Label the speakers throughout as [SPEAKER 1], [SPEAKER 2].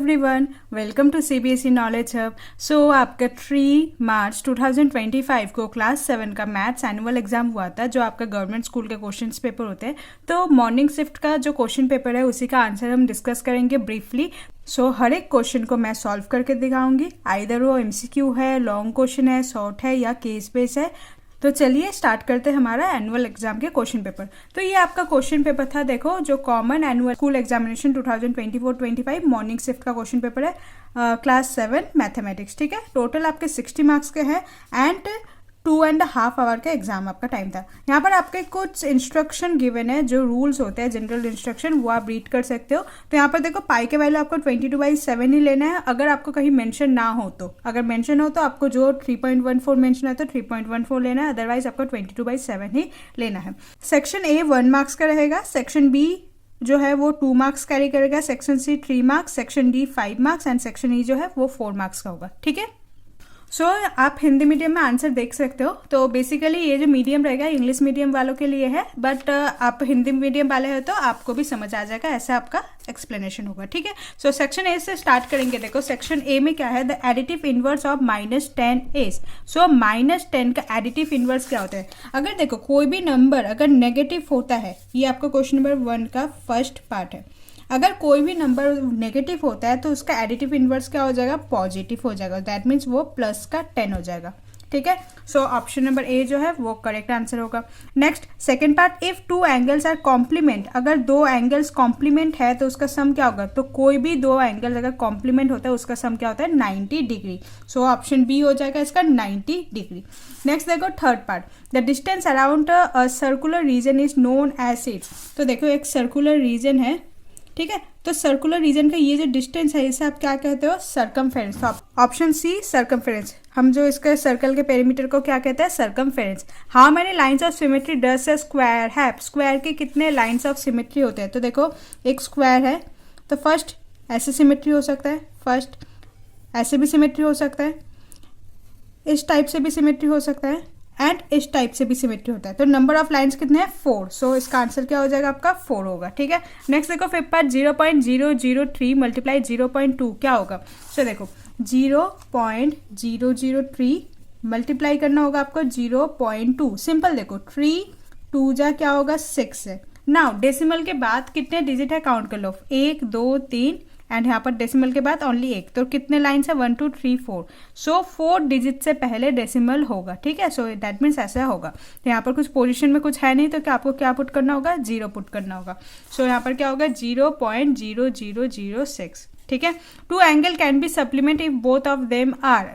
[SPEAKER 1] Everyone, welcome to CBSE Knowledge Hub. So आपका 3 मार्च 2025 को class 7 का मैथ्स एनुअल एग्जाम हुआ था, जो आपका गवर्नमेंट स्कूल के क्वेश्चंस पेपर होते हैं। तो मॉर्निंग शिफ्ट का जो क्वेश्चन पेपर है उसी का आंसर हम डिस्कस करेंगे ब्रीफली। सो हर एक क्वेश्चन को मैं सॉल्व करके दिखाऊंगी, आइदर वो एमसीक्यू है, लॉन्ग क्वेश्चन है, शॉर्ट है या केस बेस है। तो चलिए स्टार्ट करते हैं हमारा एनुअल एग्जाम के क्वेश्चन पेपर। तो ये आपका क्वेश्चन पेपर था, देखो, जो common annual school examination 2024-25 morning shift का क्वेश्चन पेपर है, क्लास 7 मैथमेटिक्स। ठीक है, टोटल आपके 60 मार्क्स के हैं एंड 2.5 आवर का एग्जाम आपका टाइम था। यहाँ पर आपके कुछ इंस्ट्रक्शन गिवन है, जो रूल्स होते हैं जनरल इंस्ट्रक्शन, वो आप रीड कर सकते हो। तो यहाँ पर देखो, पाई के वैल्यू आपको 22/7 ही लेना है, अगर आपको कहीं मेंशन ना हो तो। अगर मेंशन हो तो आपको जो 3.14 मेंशन है तो 3.14 लेना है, अदरवाइज आपको 22/7 ही लेना है। सेक्शन ए 1 मार्क्स का रहेगा, सेक्शन बी जो है वो 2 मार्क्स कैरी करेगा, section C 3 marks, section D 5 marks and section E जो है वो 4 मार्क्स का होगा। ठीक है, सो आप हिंदी मीडियम में आंसर देख सकते हो। तो बेसिकली ये जो मीडियम रहेगा इंग्लिश मीडियम वालों के लिए है, बट आप हिंदी मीडियम वाले हो तो आपको भी समझ आ जाएगा, ऐसा आपका एक्सप्लेनेशन होगा। ठीक है, सो सेक्शन ए से स्टार्ट करेंगे। देखो, सेक्शन ए में क्या है, the additive inverse of -10 is. So -10 का एडिटिव इनवर्स क्या होता है? अगर देखो कोई भी नंबर अगर नेगेटिव होता है, ये आपका क्वेश्चन नंबर 1 का फर्स्ट पार्ट है। अगर कोई भी नंबर नेगेटिव होता है तो उसका एडिटिव इनवर्स क्या हो जाएगा? पॉजिटिव हो जाएगा। दैट मीन्स वो प्लस का 10 हो जाएगा। ठीक है, सो ऑप्शन नंबर ए जो है वो करेक्ट आंसर होगा। Next second part, if 2 angles are complement. अगर 2 एंगल्स कॉम्प्लीमेंट है तो उसका सम क्या होगा? तो कोई भी 2 एंगल्स अगर कॉम्प्लीमेंट होता है उसका सम क्या होता है? 90 डिग्री। सो ऑप्शन बी हो जाएगा इसका 90 डिग्री। नेक्स्ट देखो third part, the distance around a circular region is known as it. तो देखो एक सर्कुलर रीजन है, ठीक है, तो सर्कुलर रीजन का ये जो डिस्टेंस है इसे आप क्या कहते हो? सर्कमफेरेंस। Option C circumference. हम जो इसके सर्कल के पेरीमीटर को क्या कहते हैं? Circumference. How many lines of symmetry does a square have? Square के कितने लाइंस ऑफ सिमेट्री होते हैं? तो देखो एक स्क्वायर है तो फर्स्ट ऐसे सिमेट्री हो सकता है, फर्स्ट ऐसे भी सिमेट्री हो सकता है, इस टाइप से भी सिमेट्री हो सकता है एंड इस टाइप से भी सिमेट्री होता है। तो नंबर ऑफ लाइंस कितने हैं? 4। सो इसका आंसर क्या हो जाएगा? आपका 4 होगा। ठीक है, नेक्स्ट देखो फिफ्थ पार्ट, 0.003 मल्टीप्लाई 0.2 क्या होगा? सो देखो 0.003 मल्टीप्लाई करना होगा आपको 0.2। सिंपल, देखो 3 2 जा क्या होगा? 6 है। नाउ डेसिमल के बाद कितने डिजिट है काउंट कर लो, 1 2 3 एंड यहाँ पर डेसिमल के बाद ओनली 1। तो कितने लाइन्स है? 1 2 3 4। सो 4 डिजिट से पहले डेसिमल होगा। ठीक है, सो दैट मीन्स ऐसा होगा। तो यहाँ पर कुछ पोजीशन में कुछ है नहीं तो क्या आपको क्या पुट करना होगा? 0 पुट करना होगा। सो यहाँ पर क्या होगा? 0.0006। ठीक है, 2 angle can be supplement if both of them are.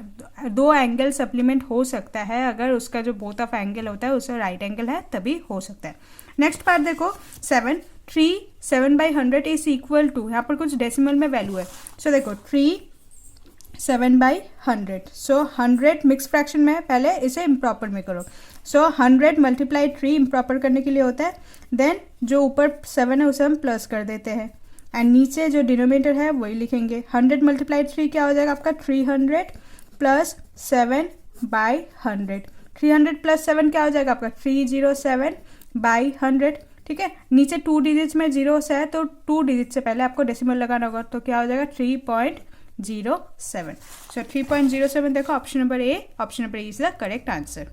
[SPEAKER 1] 2 angle supplement हो सकता है अगर उसका जो बोथ ऑफ एंगल होता है उसका राइट एंगल है तभी हो सकता है। नेक्स्ट पार्ट देखो 7/100 इज इक्वल टू, यहाँ पर कुछ डेसिमल में वैल्यू है। सो देखो 7/100। सो 100 मिक्स फ्रैक्शन में है, पहले इसे इम्प्रॉपर में करो। सो 100 मल्टीप्लाई 3 इम्प्रॉपर करने के लिए होता है। देन जो ऊपर 7 है उसे हम प्लस कर देते हैं एंड नीचे जो डिनोमिनेटर है वही लिखेंगे। 100 मल्टीप्लाई 3 क्या हो जाएगा आपका? 300 प्लस 7/100। 300 प्लस 7 क्या हो जाएगा आपका? 307/100। ठीक है, नीचे 2 डिजिट्स में 0 से है तो 2 डिजिट से पहले आपको डेसिमल लगाना होगा, तो क्या हो जाएगा? 3.07। सो 3.07 देखो option number A, option number A is the correct answer.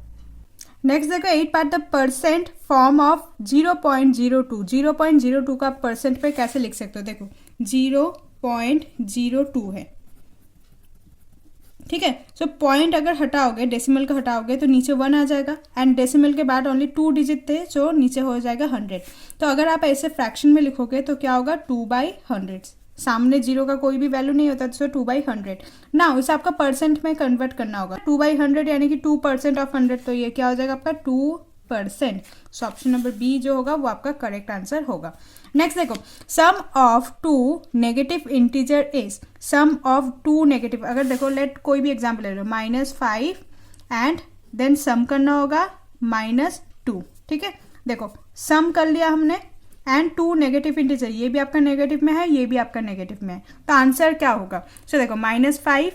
[SPEAKER 1] Next देखो 8 part, the percent form of 0.02। 0.02 का परसेंट पे कैसे लिख सकते हो? देखो 0.02 है, ठीक है। सो पॉइंट अगर हटाओगे, डेसिमल का हटाओगे तो नीचे 1 आ जाएगा एंड डेसिमल के बाद ओनली 2 डिजिट थे, सो नीचे हो जाएगा 100। तो अगर आप ऐसे फ्रैक्शन में लिखोगे तो क्या होगा? 2/100। सामने 0 का कोई भी वैल्यू नहीं होता, तो 2/100। ना इसे आपका परसेंट में कन्वर्ट करना होगा। 2/100 यानी कि 2% ऑफ 100, तो ये क्या हो जाएगा आपका? 2%। सो ऑप्शन नंबर बी जो होगा वो आपका करेक्ट आंसर होगा। नेक्स्ट देखो, sum of 2 negative integer is. Sum of 2 negative, अगर देखो लेट कोई भी एग्जाम्पल ले लो, -5 एंड देन सम करना होगा -2। ठीक है, देखो सम कर लिया हमने एंड 2 नेगेटिव इंटीजर, ये भी आपका नेगेटिव में है, ये भी आपका नेगेटिव में है, तो आंसर क्या होगा? सो देखो -5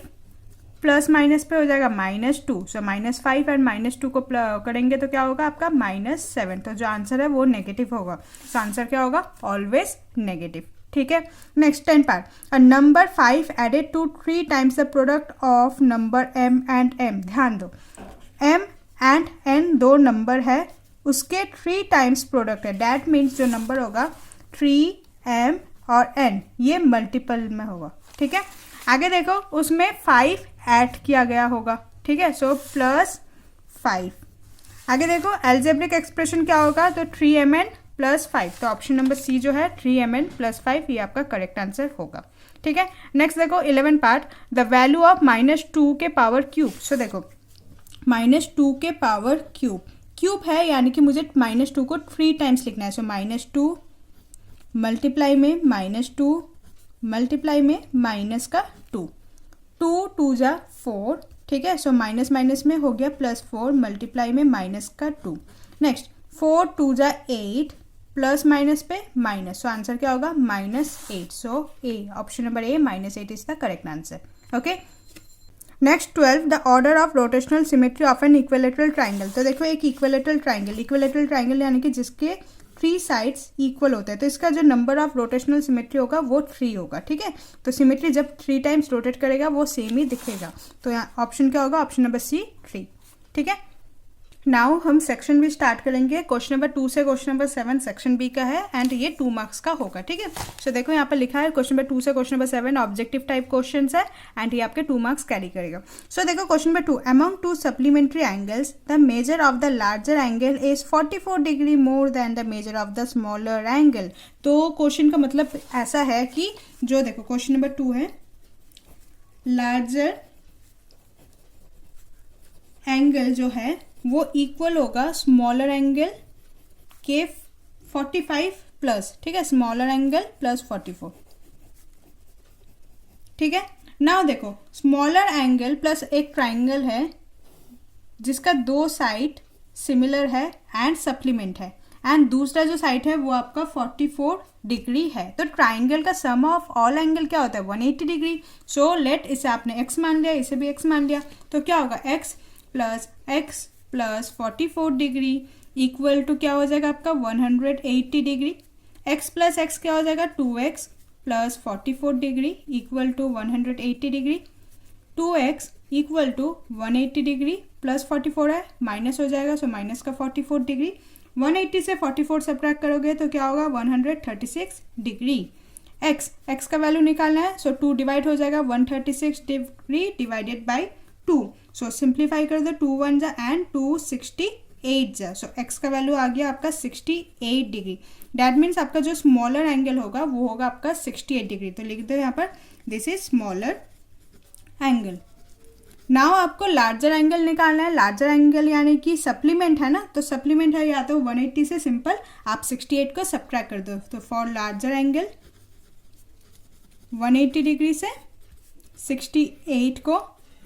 [SPEAKER 1] प्लस माइनस पे हो जाएगा -2। सो -5 एंड -2 को करेंगे तो क्या होगा आपका? -7। तो जो आंसर है वो नेगेटिव होगा। सो आंसर क्या होगा? Always negative. ठीक है। Next 10 part, a number 5 added to 3 times the product of number m and n। ध्यान दो, m एंड n दो नंबर है, उसके 3 टाइम्स प्रोडक्ट है, डैट मीन्स जो नंबर होगा 3m और n ये मल्टीपल में होगा, ठीक है। आगे देखो, उसमें 5 ऐड किया गया होगा, ठीक है, सो +5। आगे देखो एल्जेब्रिक एक्सप्रेशन क्या होगा, तो 3mn + 5, तो ऑप्शन नंबर सी जो है 3mn + 5 ये आपका करेक्ट आंसर होगा, ठीक है। नेक्स्ट देखो 11 पार्ट, द वैल्यू ऑफ -2 के पावर क्यूब। सो देखो -2 के पावर क्यूब है, यानी कि मुझे -2 को 3 टाइम्स लिखना है, सो -2 मल्टीप्लाई में -2 मल्टीप्लाई में -2, 2 जा 4, ठीक है, सो माइनस माइनस में हो गया +4 मल्टीप्लाई में -2। नेक्स्ट 4 2 जा 8 प्लस माइनस पे माइनस, सो आंसर क्या होगा -8, so A option number A -8 is the correct answer, okay. Next 12, the order of rotational symmetry of an equilateral triangle. तो देखो एक इक्विलेटरल ट्राइंगल यानी कि जिसके 3 साइड्स इक्वल होते हैं, तो इसका जो नंबर ऑफ रोटेशनल सिमेट्री होगा वो 3 होगा, ठीक है। तो सिमेट्री जब 3 टाइम्स रोटेट करेगा वो सेम ही दिखेगा, तो यहाँ ऑप्शन क्या होगा, ऑप्शन नंबर सी 3, ठीक है। नाउ हम सेक्शन बी स्टार्ट करेंगे। क्वेश्चन नंबर 2 से क्वेश्चन नंबर 7 सेक्शन बी का है एंड ये 2 मार्क्स का होगा, ठीक है। सो देखो यहाँ पर लिखा है क्वेश्चन नंबर 2 से question number 7 objective type question है एंड ये आपके 2 मार्क्स कैरी करेगा। सो देखो question number 2, among 2 supplementary angles the measure of the larger angle is 44 degree more than the measure of the smaller angle. तो question का मतलब ऐसा है कि जो देखो क्वेश्चन नंबर 2 है, लार्जर एंगल जो है वो इक्वल होगा स्मॉलर एंगल के 45 प्लस, ठीक है, स्मॉलर एंगल प्लस 44, ठीक है। नाउ देखो स्मॉलर एंगल प्लस एक ट्राइंगल है जिसका 2 साइड सिमिलर है एंड सप्लीमेंट है, एंड दूसरा जो साइड है वो आपका 44 डिग्री है। तो ट्राइंगल का सम ऑफ ऑल एंगल क्या होता है 180 डिग्री। सो लेट इसे आपने x मान लिया, इसे भी x मान लिया, तो क्या होगा x plus 44 degree equal to क्या हो जाएगा आपका 180 डिग्री। x प्लस एक्स क्या हो जाएगा 2x plus 44 degree equal to 180 degree. 2x equal to 180 degree plus 44 है, माइनस हो जाएगा, सो माइनस का 44 डिग्री। 180 से 44 सब्ट्रैक्ट करोगे तो क्या होगा 136 डिग्री। x का वैल्यू निकालना है, सो 2 डिवाइड हो जाएगा 136 degree divided by 2, so simplify कर दो, 2 1 जा एंड 268 जा, सो x का वैल्यू आ गया आपका 68 डिग्री। डैट मीन्स आपका जो स्मॉलर एंगल होगा वो होगा आपका 68 डिग्री। तो लिख दो यहाँ पर this is smaller angle. Now आपको लार्जर एंगल निकालना है। लार्जर एंगल यानी कि सप्लीमेंट है ना, तो सप्लीमेंट है या तो 180 से सिंपल आप 68 को सब्ट्रैक्ट कर दो। तो फॉर लार्जर एंगल 180 डिग्री से 68 को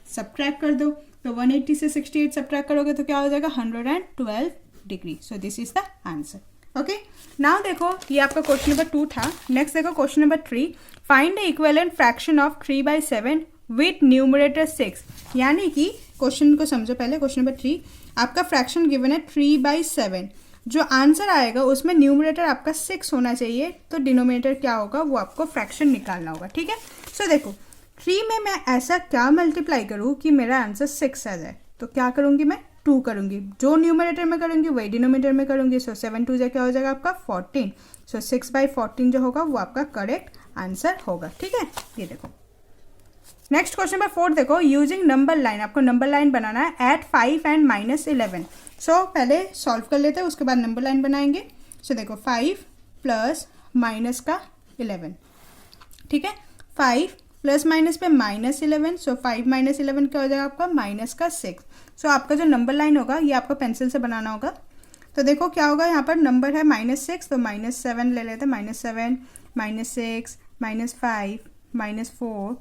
[SPEAKER 1] सब्ट्रैक्ट कर दो, तो 180 से 68 सब्ट्रैक्ट करोगे तो क्या हो जाएगा 112 degree. So this is the answer, okay. Now देखो ये आपका क्वेश्चन नंबर 2 था। नेक्स्ट देखो question number 3, find the equivalent fraction of 3/7 with numerator 6। यानी कि क्वेश्चन को समझो पहले। क्वेश्चन नंबर 3 आपका फ्रैक्शन गिवन है 3/7, जो आंसर आएगा उसमें न्यूमरेटर आपका 6 होना चाहिए, तो डिनोमिनेटर क्या होगा वो आपको फ्रैक्शन निकालना होगा, ठीक है। सो देखो 3 में मैं ऐसा क्या मल्टीप्लाई करूँ कि मेरा आंसर 6 आ जाए, तो क्या करूँगी मैं 2 करूँगी, जो न्यूमरेटर में करूँगी वही डिनोमिनेटर में करूँगी। सो 7 2 जा क्या हो जाएगा आपका 14, सो 6/14 जो होगा वो आपका करेक्ट आंसर होगा, ठीक है। ये देखो नेक्स्ट क्वेश्चन नंबर 4 देखो, यूजिंग नंबर लाइन, आपको नंबर लाइन बनाना है एट 5 एंड -11। सो पहले सॉल्व कर लेते हैं, उसके बाद नंबर लाइन बनाएंगे। सो देखो 5 प्लस माइनस का 11, ठीक है, 5 प्लस माइनस पे -11, सो 5 - 11 क्या हो जाएगा आपका माइनस का 6। सो आपका जो नंबर लाइन होगा ये आपको पेंसिल से बनाना होगा। तो देखो क्या होगा, यहाँ पर नंबर है -6, तो -7 ले लेते हैं, -7 -6 -5 -4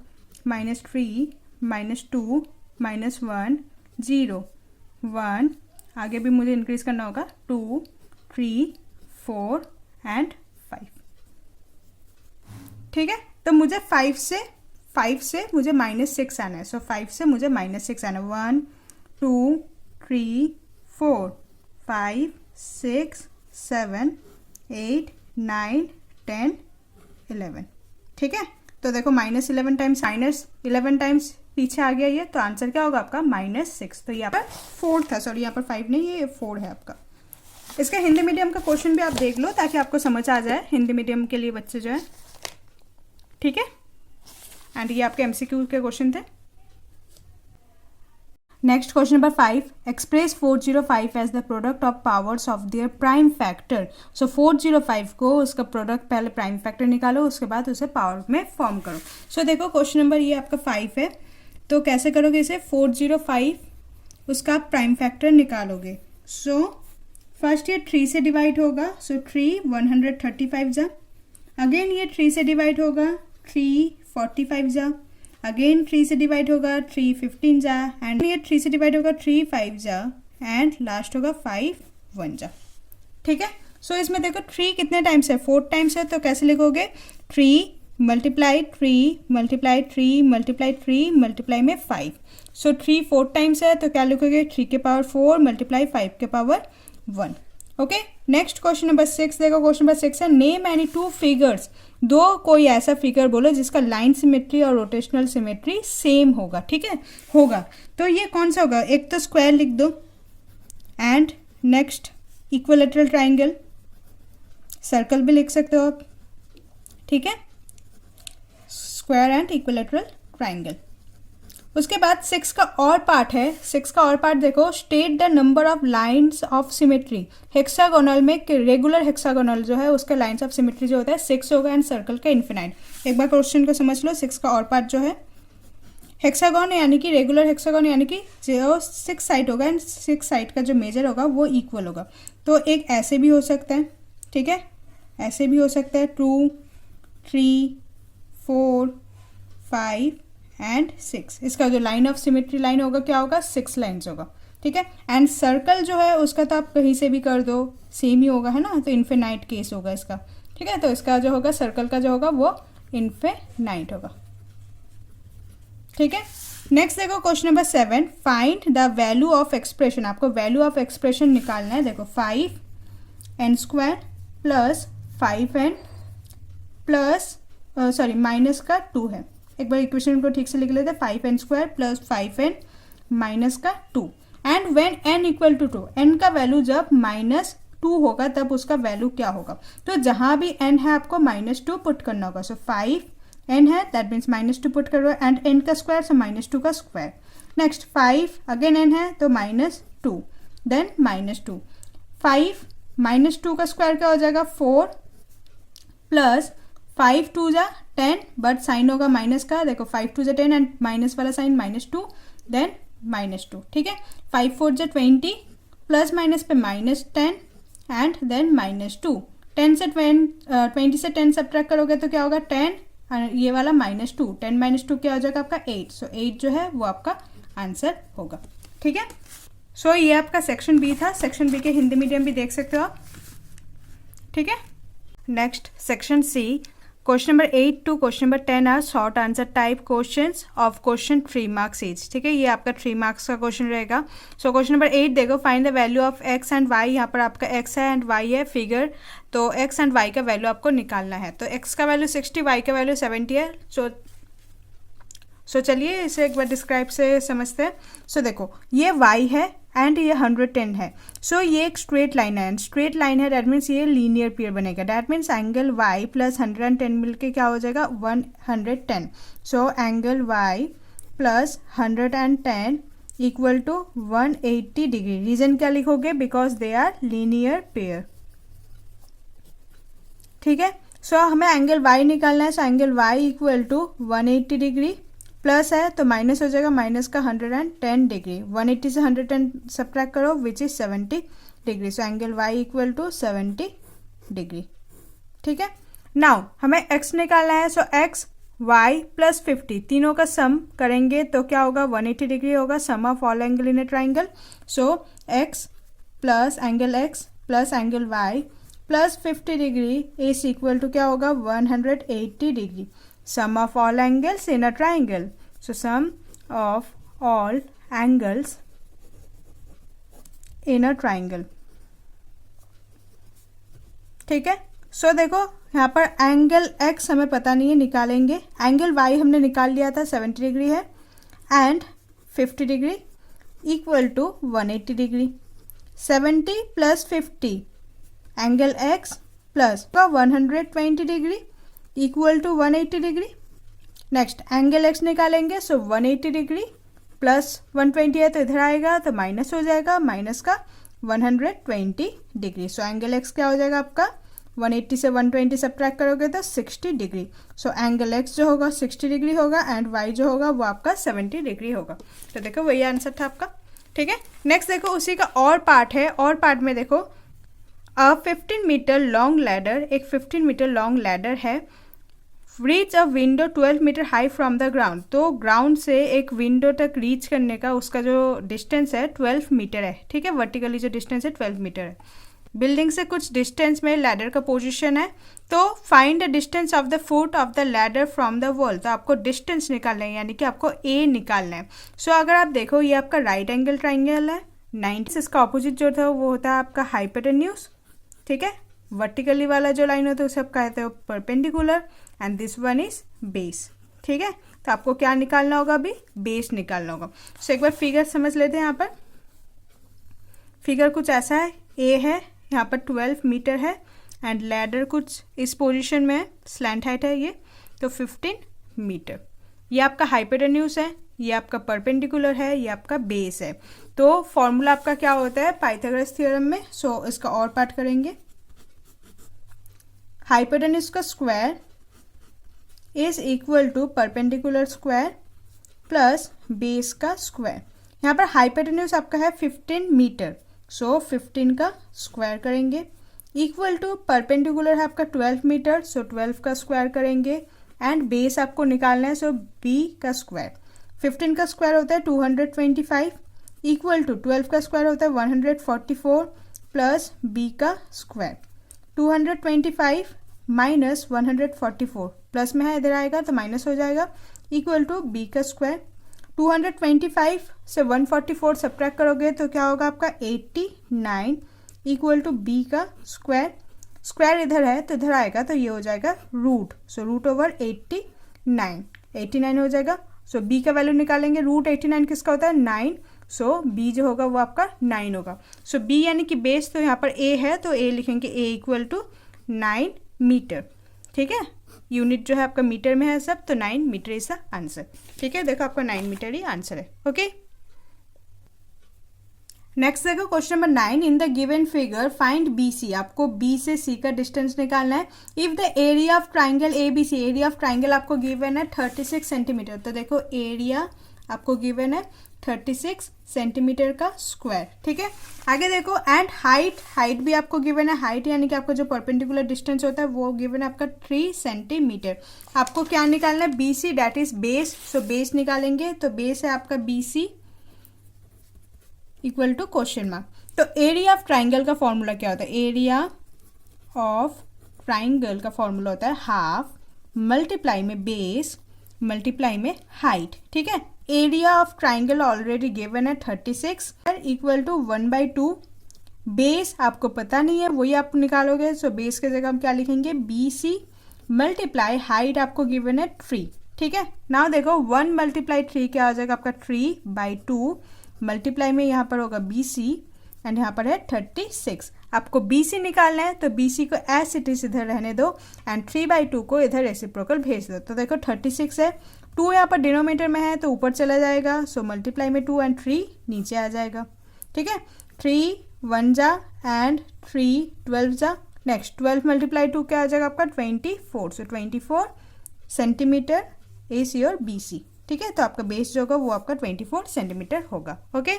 [SPEAKER 1] -3 -2 -1 0 1, आगे भी मुझे इंक्रीज करना होगा 2 3 4 एंड 5, ठीक है। तो मुझे 5 से मुझे -6 आना है, सो 5 से मुझे -6 आना है। 1 2 3 4 5 6 7 8 9 10 11, ठीक है। तो देखो -11 टाइम्स -11 टाइम्स पीछे आ गया ये, तो आंसर क्या होगा आपका -6। तो यहाँ पर 4 था, सॉरी यहाँ पर 5 नहीं, ये 4 है आपका। इसका हिंदी मीडियम का क्वेश्चन भी आप देख लो ताकि आपको समझ आ जाए, हिंदी मीडियम के लिए बच्चे जो है, ठीक है। एंड ये आपके MCQ के क्वेश्चन थे। Next question number 5, express 405 as the product of powers of their prime factor. So 405 को उसका प्रोडक्ट पहले प्राइम फैक्टर निकालो, उसके बाद उसे पावर में फॉर्म करो। सो देखो क्वेश्चन नंबर ये आपका 5 है, तो कैसे करोगे इसे, 405 उसका आप प्राइम फैक्टर निकालोगे। सो फर्स्ट ये 3 से डिवाइड होगा, सो 3 135 जा, अगेन ये 3 से डिवाइड होगा, 3 45 जा, अगेन 3 से डिवाइड होगा, 3 15 जा, एंड ये 3 से डिवाइड होगा, 3 5 जा, एंड लास्ट होगा 5 1 जा, ठीक है। सो इसमें देखो 3 कितने टाइम्स है, 4 टाइम्स है, तो कैसे लिखोगे, 3 मल्टीप्लाई 3 मल्टीप्लाई 3 मल्टीप्लाई 3 मल्टीप्लाई में 5। सो 3 4 टाइम्स है, तो क्या लिखोगे, 3 के पावर 4 मल्टीप्लाई 5 के power 1, okay. Next question number 6 देखो, क्वेश्चन नंबर 6 है, नेम एनी 2 फिगर्स, दो कोई ऐसा फिगर बोलो जिसका लाइन सिमेट्री और रोटेशनल सिमेट्री सेम होगा, ठीक है, होगा। तो ये कौन सा होगा, एक तो स्क्वायर लिख दो, and next equilateral triangle, circle भी लिख सकते हो आप, ठीक है, स्क्वायर एंड इक्विलेटरल ट्राइंगल। उसके बाद 6 का और पार्ट है, 6 का और पार्ट देखो, state the number of lines of symmetry. Hexagonal में रेगुलर हेक्सागोनल जो है उसका लाइन्स ऑफ सिमेट्री जो होता है 6 होगा, एंड सर्कल का इन्फिनाइट। एक बार क्वेश्चन को समझ लो, 6 का और पार्ट जो है हेक्सागोन यानी कि रेगुलर हेक्सागोन यानी कि जो 6 साइड होगा, एंड 6 साइड का जो मेजर होगा वो इक्वल होगा। तो एक ऐसे भी हो सकता है, ठीक है, ऐसे भी हो सकता है, 2 3 4 5 एंड 6। इसका जो लाइन ऑफ सिमेट्री लाइन होगा क्या होगा, 6 लाइन्स होगा, ठीक है। एंड सर्कल जो है उसका तो आप कहीं से भी कर दो, सेम ही होगा, है ना, तो इन्फिनाइट केस होगा इसका, ठीक है। तो इसका जो होगा सर्कल का जो होगा वो इन्फिनाइट होगा, ठीक है। नेक्स्ट देखो question number 7, find the value of expression. आपको वैल्यू ऑफ एक्सप्रेशन निकालना है। देखो 5n² plus 5n plus sorry minus का 2 है। एक बार इक्वेशन को ठीक से लिख लेते हैं, 5n² प्लस 5n माइनस का 2, and when n equal to 2, n का वैल्यू जब -2 होगा तब उसका वैल्यू क्या होगा। तो जहां भी n है आपको -2 पुट करना होगा। सो 5n है, दैट मीन्स -2 पुट करो, एंड n का स्क्वायर, सो -2 का स्क्वायर। नेक्स्ट 5 अगेन n है, तो -2 देन -2, 5 -2 का स्क्वायर क्या हो जाएगा, 4 प्लस 5 2 जा 10, बट साइन होगा माइनस का। देखो 5 2 जा 10, एंड माइनस वाला साइन -2 देन -2, ठीक है। 5 4 जा 20, प्लस माइनस पे -10 एंड देन -2। 10 से 20 से 10 सब्ट्रैक्ट करोगे तो क्या होगा, 10, ये वाला -2, 10 -2 क्या हो जाएगा आपका 8। सो 8 जो है वो आपका आंसर होगा, ठीक है। सो ये आपका सेक्शन बी था। सेक्शन बी के हिंदी मीडियम भी देख सकते हो आप, ठीक है। Next section C, question number 8 to question number 10 are short answer type questions of question 3 marks each, ठीक है। ये आपका 3 मार्क्स का क्वेश्चन रहेगा। सो क्वेश्चन नंबर 8 देखो, find the value of x and y। यहाँ पर आपका x है एंड y है फिगर, तो x एंड y का वैल्यू आपको निकालना है। तो x का वैल्यू 60, y का वैल्यू 70 है। सो चलिए इसे एक बार डिस्क्राइब से समझते हैं। सो देखो ये y है एंड ये 110 है। सो ये एक स्ट्रेट लाइन है, एंड स्ट्रेट लाइन है, दैट मीन्स ये लीनियर पेयर बनेगा। That means angle y plus 110 मिलके क्या हो जाएगा, 110। So angle y plus 110 equal to 180 degree. Reason क्या लिखोगे, because they are linear pair, ठीक है। सो हमें एंगल y निकालना है। So angle y equal to 180 degree, plus है तो माइनस हो जाएगा, माइनस का 110 डिग्री। 180 से 110 सब्ट्रैक्ट करो which is 70 degree. So angle y equal to 70 degree, ठीक है। नाउ हमें x निकालना है। सो x y प्लस 50 तीनों का सम करेंगे तो क्या होगा, 180 डिग्री होगा, sum of all angle in a triangle. So x plus angle x plus angle y plus 50 degree is equal to क्या होगा, 180 degree. Sum of all angles in a triangle. So sum of all angles in a triangle. ठीक है। सो देखो यहाँ पर angle x हमें पता नहीं है, निकालेंगे। एंगल y हमने निकाल लिया था 70 डिग्री है, and 50 degree equal to 180 degree. 70 plus 50 angle x plus 120 degree equal to 180 degree. Next angle x निकालेंगे, सो 180 डिग्री प्लस 120 है तो इधर आएगा तो माइनस हो जाएगा, माइनस का 120 डिग्री। सो एंगल x क्या हो जाएगा आपका, 180 से 120 सब्ट्रैक्ट करोगे तो 60 डिग्री। सो एंगल x जो होगा 60 डिग्री होगा, एंड y जो होगा वो आपका 70 डिग्री होगा। तो देखो वही आंसर था आपका, ठीक है। नेक्स्ट देखो उसी का और पार्ट है, और पार्ट में देखो 15 मीटर लॉन्ग लैडर, एक 15 मीटर लॉन्ग लैडर है, reach a window 12 metre high from the ground. तो ग्राउंड से एक विंडो तक रीच करने का उसका जो डिस्टेंस है 12 मीटर है, ठीक है। वर्टिकली जो डिस्टेंस है 12 मीटर है। बिल्डिंग से कुछ डिस्टेंस में लैडर का पोजीशन है, तो find the distance of the foot of the ladder from the wall. तो आपको डिस्टेंस निकालना है, यानी कि आपको ए निकालना है। सो अगर आप देखो ये आपका राइट एंगल ट्राइंगल है, 90 इसका ऑपोजिट जो था वो होता है आपका हाइपोटेन्यूज, ठीक है। वर्टिकली वाला जो लाइन होता है उसे आप कहते हो perpendicular, and this one is base, ठीक है। तो आपको क्या निकालना होगा, अभी बेस निकालना होगा। सो एक बार फिगर समझ लेते हैं। यहाँ पर फिगर कुछ ऐसा है, ए है, यहाँ पर 12 मीटर है, एंड लैडर कुछ इस पोजीशन में है, स्लैंट हाइट है ये, तो 15 मीटर। ये आपका हाइपोटेन्यूज है, ये आपका परपेंडिकुलर है, ये आपका बेस है। तो फॉर्मूला आपका क्या होता है पाइथागोरस थ्योरम में। सो इसका और पार्ट करेंगे। हाइपोटेन्यूज का square is equal to perpendicular square plus base का स्क्वायर। यहाँ पर हाइपोटेन्यूज आपका है 15 मीटर, सो 15 का स्क्वायर करेंगे, इक्वल टू परपेंडिकुलर है आपका 12 मीटर, सो 12 का स्क्वायर करेंगे, एंड बेस आपको निकालना है, सो बी का स्क्वायर। 15 का स्क्वायर होता है 225, इक्वल टू 12 का स्क्वायर होता है 144 प्लस बी का स्क्वायर। 225 माइनस 144 प्लस में है, इधर आएगा तो माइनस हो जाएगा, इक्वल टू बी का स्क्वायर। 225 से 144 सब्ट्रैक्ट करोगे तो क्या होगा आपका 89 इक्वल टू बी का स्क्वायर। स्क्वायर इधर है तो इधर आएगा तो ये हो जाएगा रूट, सो रूट ओवर 89 हो जाएगा। सो बी का वैल्यू निकालेंगे, रूट 89 किसका होता है 9, सो बी जो होगा वो आपका 9 होगा। सो बी यानी कि बेस, तो यहाँ पर ए है तो ए लिखेंगे, ए इक्वल टू 9 मीटर, ठीक है। यूनिट जो है आपका मीटर में है सब, तो 9 मीटर इज द आंसर, ठीक है। देखो आपका 9 मीटर ही आंसर है, ओके। नेक्स्ट देखो question number 9, in the given figure find B C. आपको बी से सी का डिस्टेंस निकालना है। If the area of triangle A B C, area of triangle आपको गिवन है 36 सेंटीमीटर। तो देखो एरिया आपको गिवन है 36 सेंटीमीटर का स्क्वायर, ठीक है। आगे देखो एंड हाइट भी आपको गिवन है। हाइट यानी कि आपको जो परपेंडिकुलर डिस्टेंस होता है वो गिवन है आपका 3 सेंटीमीटर। आपको क्या निकालना है, B C, that is base. So base निकालेंगे, तो बेस है आपका B C equal to question mark. तो एरिया ऑफ ट्राइंगल का फॉर्मूला क्या होता है, एरिया ऑफ ट्राइंगल का फॉर्मूला होता है हाफ मल्टीप्लाई में बेस मल्टीप्लाई में हाइट, ठीक है। Area of triangle already given है 36 इक्वल टू 1/2। बेस आपको पता नहीं है, वही आप निकालोगे। सो बेस के जगह हम क्या लिखेंगे, बी सी मल्टीप्लाई हाइट आपको गिवन है 3, ठीक है। नाउ देखो 1 मल्टीप्लाई 3 क्या हो जाएगा आपका 3/2, मल्टीप्लाई में यहाँ पर होगा बी सी, एंड यहाँ पर है 36। आपको बी सी निकालना है, तो बी सी को एज इट इज इधर रहने दो, एंड 3/2 को इधर रेसिप्रोकल भेज दो। तो देखो 36 है, 2 यहाँ पर डिनोमीटर में है तो ऊपर चला जाएगा, सो मल्टीप्लाई में 2 एंड 3 नीचे आ जाएगा, ठीक है। 3 1 जा एंड 3 12 जा। नेक्स्ट 12 मल्टीप्लाई 2 क्या आ जाएगा आपका 24, so 24 centimetre is your B C, ठीक है। तो आपका बेस जो होगा वो आपका 24 सेंटीमीटर होगा, ओके।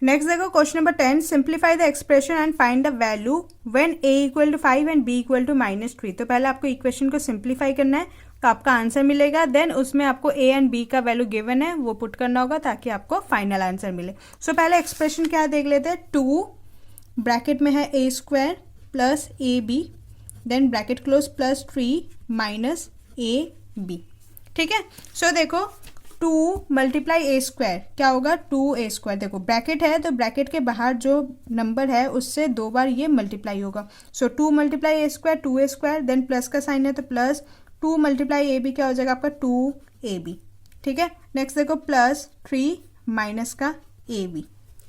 [SPEAKER 1] नेक्स्ट देखो question number 10, simplify the expression and find the value when a equal to 5 and b equal to -3। तो पहले आपको इक्वेशन को सिंप्लीफाई करना है तो आपका आंसर मिलेगा, देन उसमें आपको a एंड b का वैल्यू गिवन है वो पुट करना होगा ताकि आपको फाइनल आंसर मिले। सो पहले एक्सप्रेशन क्या देख लेते हैं, 2 ब्रैकेट में है a² plus ab, then bracket close plus 3 minus ab, ठीक है। सो देखो 2 मल्टीप्लाई ए स्क्वायर क्या होगा, 2a²। देखो ब्रैकेट है तो ब्रैकेट के बाहर जो नंबर है उससे 2 बार ये मल्टीप्लाई होगा। So 2 multiply a², 2a², then plus का साइन है तो प्लस 2 मल्टीप्लाई ab क्या हो जाएगा आपका 2ab। ठीक है, नेक्स्ट देखो प्लस 3 माइनस का ab।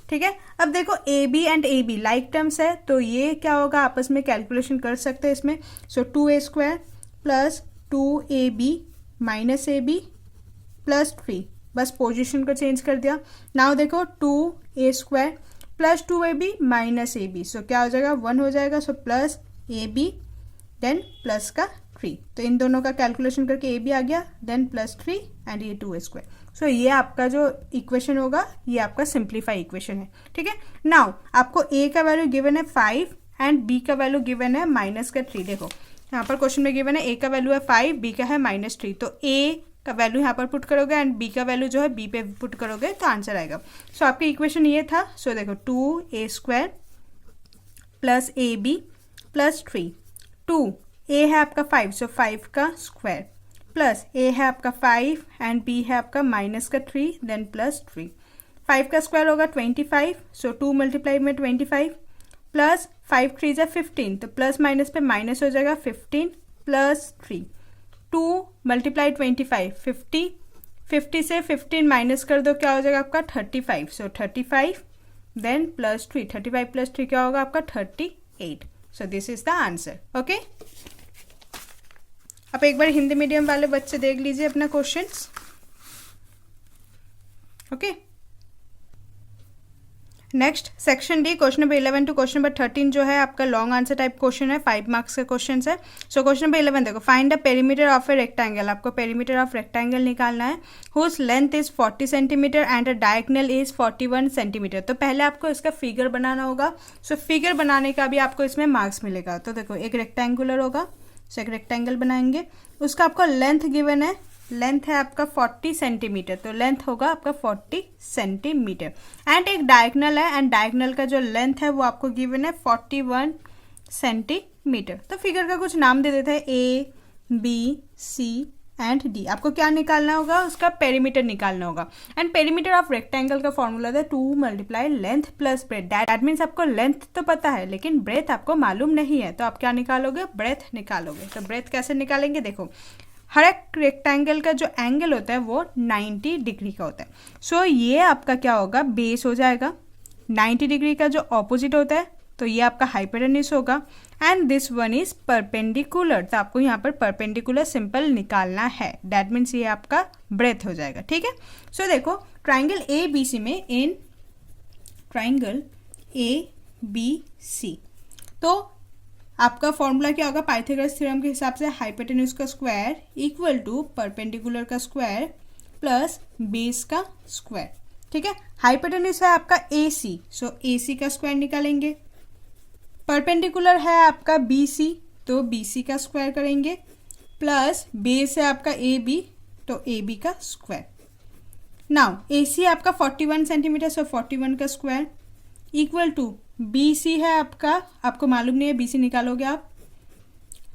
[SPEAKER 1] ठीक है, अब देखो ab and ab like terms है तो ये क्या होगा, आपस में कैलकुलेशन कर सकते हैं इसमें। सो 2a² plus 2ab minus ab plus 3, बस पोजीशन को चेंज कर दिया। नाउ देखो 2a² plus 2ab minus ab, सो क्या हो जाएगा 1 हो जाएगा। So plus ab then plus का 3, तो इन दोनों का कैलकुलेशन करके ab आ गया, देन प्लस 3 एंड ये 2a²। सो ये आपका जो इक्वेशन होगा ये आपका सिंप्लीफाई इक्वेशन है। ठीक है, नाउ आपको a का वैल्यू गिवन है 5 एंड b का वैल्यू गिवन है माइनस का 3। देखो यहाँ पर क्वेश्चन में गिवन है a का वैल्यू है 5, b का है -3, तो a का वैल्यू यहाँ पर पुट करोगे एंड b का वैल्यू जो है b पे पुट करोगे तो आंसर आएगा। सो आपकी इक्वेशन ये था। सो देखो 2a² plus ab plus 3, 2a है आपका 5, सो 5 का स्क्वायर, प्लस a है आपका 5 एंड b है आपका माइनस का 3, देन प्लस 3। 5 का स्क्वायर होगा 25, सो 2 मल्टीप्लाई में 25 प्लस 5 3 जा 15, तो प्लस माइनस पे माइनस हो जाएगा 15 प्लस 3। 2 मल्टीप्लाई 25 50, 50 से 15 माइनस कर दो क्या हो जाएगा आपका 35, सो 35 देन प्लस 3, 35 प्लस 3 क्या होगा आपका 38। सो this is the answer. Okay, अब एक बार हिंदी मीडियम वाले बच्चे देख लीजिए अपना questions. Okay, next section D, question number 11 to question number 13 जो है आपका लॉन्ग आंसर टाइप क्वेश्चन है, 5 मार्क्स का क्वेश्चन है। सो क्वेश्चन नंबर 11 देखो, find the perimeter of a rectangle, आपको पेरीमीटर ऑफ रेक्टेंगल निकालना है, whose length is 40 centimetre and a diagonal is 41 centimetre. तो पहले आपको इसका फिगर बनाना होगा। सो फिगर बनाने का भी आपको इसमें मार्क्स मिलेगा। तो देखो एक रेक्टेंगुलर होगा, सो एक रेक्टेंगल बनाएंगे, उसका आपको लेंथ गिवन है, लेंथ है आपका 40 सेंटीमीटर, तो लेंथ होगा आपका 40 सेंटीमीटर एंड एक डायगोनल है एंड डायगोनल का जो लेंथ है वो आपको गिवन है 41 सेंटीमीटर। तो फिगर का कुछ नाम दे देते हैं, A B C and D. आपको क्या निकालना होगा, उसका पेरीमीटर निकालना होगा एंड पेरीमीटर ऑफ रेक्टेंगल का फॉर्मूला था 2 multiply length plus breadth. That means आपको लेंथ तो पता है लेकिन ब्रेथ आपको मालूम नहीं है, तो आप क्या निकालोगे, ब्रेथ निकालोगे। तो ब्रेथ कैसे निकालेंगे, देखो हर एक रेक्टेंगल का जो एंगल होता है वो 90 डिग्री का होता है। सो ये आपका क्या होगा, बेस हो जाएगा। 90 डिग्री का जो ऑपोजिट होता है तो ये आपका हाइपोटेन्यूज होगा and this one is perpendicular, तो आपको यहाँ पर परपेंडिकुलर सिंपल निकालना है। दैट मीन्स ये आपका ब्रेथ हो जाएगा। ठीक है, सो देखो ट्राइंगल ए बी सी में, इन ट्राइंगल ए बी सी, तो आपका फॉर्मूला क्या होगा, पाइथागोरस थ्योरम के हिसाब से हाइपोटेन्यूज का स्क्वायर इक्वल टू परपेंडिकुलर का स्क्वायर प्लस बेस का स्क्वायर। ठीक है, हाइपोटेन्यूज है आपका ए सी, सो ए सी का स्क्वायर निकालेंगे। परपेंडिकुलर है आपका बी सी, तो बी सी का स्क्वायर करेंगे, प्लस बेस है आपका ए बी, तो ए बी का स्क्वायर। नाउ ए सी आपका 41 सेंटीमीटर, सो 41 का square equal to B C है आपका, आपको मालूम नहीं है, बी सी निकालोगे आप।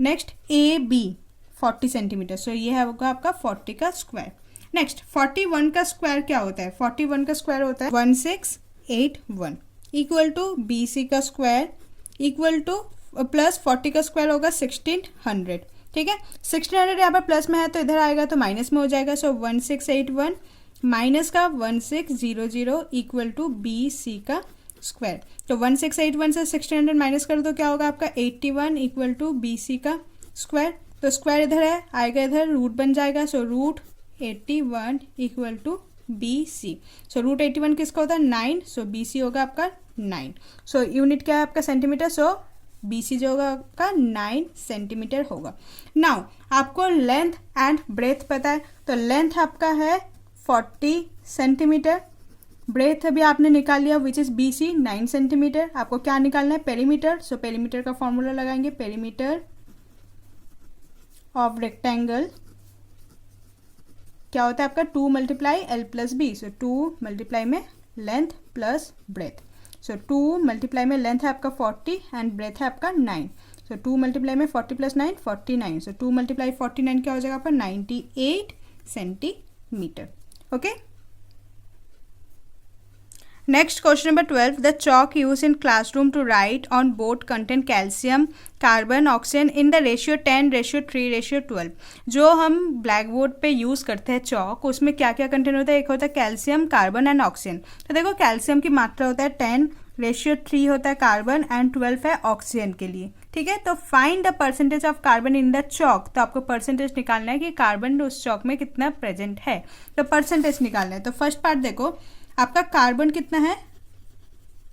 [SPEAKER 1] नेक्स्ट ए बी 40 सेंटीमीटर, सो ये है होगा आपका 40 का स्क्वायर। नेक्स्ट 41 का स्क्वायर क्या होता है, 41 का स्क्वायर होता है 1681 इक्वल टू बी सी का स्क्वायर इक्वल टू प्लस 40 का स्क्वायर होगा 1600। ठीक है, 1600 यहाँ पर प्लस में है तो इधर आएगा तो माइनस में हो जाएगा। सो 1681 माइनस का 1600 इक्वल टू बी सी का स्क्वायर। तो 1681 से 1600 माइनस कर दो क्या होगा आपका 81 इक्वल टू बी सी का स्क्वायर। तो स्क्वायर इधर है, आएगा इधर, रूट बन जाएगा। So root 81 equal to B C. So root 81 किसका होता है 9, सो बी सी होगा आपका 9। सो यूनिट क्या है आपका सेंटीमीटर, सो बी सी जो होगा आपका 9 सेंटीमीटर होगा। नाउ आपको लेंथ एंड ब्रेथ पता है, तो लेंथ आपका है 40 सेंटीमीटर, ब्रेथ अभी आपने निकाल लिया which is B C 9 centimetre. आपको क्या निकालना है, पेरीमीटर। सो पेरीमीटर का फॉर्मूला लगाएंगे, पेरीमीटर ऑफ रेक्टेंगल क्या होता है आपका 2 multiply L plus B, so 2 multiply में length plus breadth. So 2 multiply में लेंथ है आपका 40 एंड ब्रेथ है आपका 9, सो 2 मल्टीप्लाई में 40 प्लस 9 49, सो 2 मल्टीप्लाई 49 क्या हो जाएगा आपका 98 centimetre. Okay. Next, question number 12. The chalk used in classroom to write on board contain calcium, carbon, oxygen in the ratio 10:3:12. जो हम ब्लैक बोर्ड पे यूज़ करते हैं चॉक, उसमें क्या क्या कंटेन होता है? एक होता है कैल्शियम, कार्बन एंड ऑक्सीजन। तो देखो कैल्शियम की मात्रा होता है 10:3 होता है कार्बन एंड 12 है ऑक्सीजन के लिए। ठीक है, तो find the percentage of carbon in the chalk. तो आपको परसेंटेज निकालना है कि कार्बन उस चॉक में कितना प्रेजेंट है, तो परसेंटेज निकालना है। तो फर्स्ट पार्ट देखो, आपका कार्बन कितना है,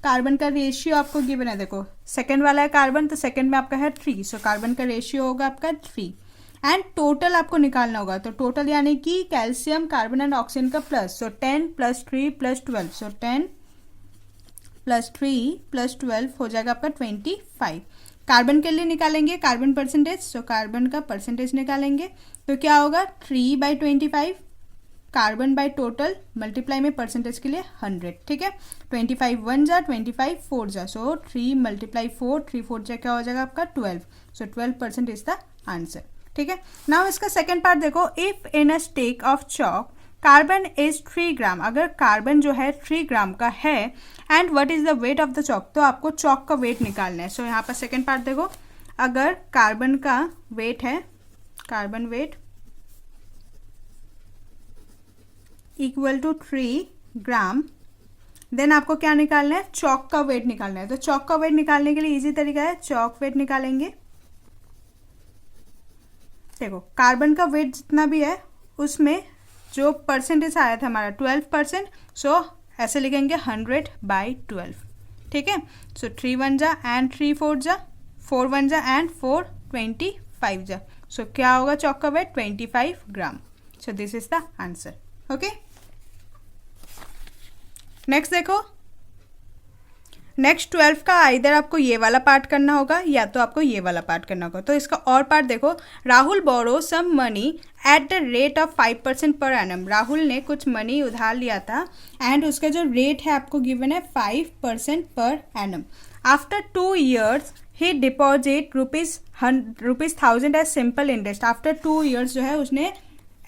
[SPEAKER 1] कार्बन का रेशियो आपको गिवन है। देखो सेकंड वाला है कार्बन, तो सेकंड में आपका है 3, सो कार्बन का रेशियो होगा आपका 3। एंड टोटल आपको निकालना होगा, तो टोटल यानी कि कैल्शियम, कार्बन एंड ऑक्सीजन का प्लस, सो 10 + 3 + 12, सो 10 + 3 + 12 हो जाएगा आपका 25। कार्बन के लिए निकालेंगे कार्बन परसेंटेज, सो कार्बन का परसेंटेज निकालेंगे, तो क्या होगा 3/25 कार्बन बाय टोटल मल्टीप्लाई में परसेंटेज के लिए 100। ठीक है, 25 1 जा 25 4 जा, सो 3 × 4 3 4 जा क्या हो जाएगा आपका 12, सो 12% इज द आंसर। ठीक है, नाउ इसका सेकेंड पार्ट देखो, if in a stick of chalk carbon is 3 ग्राम, अगर कार्बन जो है 3 ग्राम का है, and what is the weight of the chalk, तो आपको चॉक का वेट निकालना है। सो यहाँ पर सेकेंड पार्ट देखो, अगर कार्बन का वेट है, carbon weight equal to 3 gram, then आपको क्या निकालना है, चॉक का वेट निकालना है। तो चॉक का वेट निकालने के लिए इजी तरीका है, चॉक वेट निकालेंगे। देखो कार्बन का वेट जितना भी है उसमें जो परसेंटेज आया था हमारा 12%, सो ऐसे लिखेंगे 100/12। ठीक है, सो 3 1 जा एंड 3 4 जा, 4 1 जा एंड 4 25 जा, सो क्या होगा चॉक का weight 25 gram. So this is the answer. Okay, next देखो, नेक्स्ट 12 का इधर आपको ये वाला पार्ट करना होगा या तो आपको ये वाला पार्ट करना होगा। तो इसका और पार्ट देखो, Rahul borrow some money at the rate of 5% per annum. Rahul ने कुछ मनी उधार लिया था एंड उसका जो रेट है आपको गिवन है 5% per annum. After 2 years he deposit ₹1000 as simple interest. After 2 years जो है उसने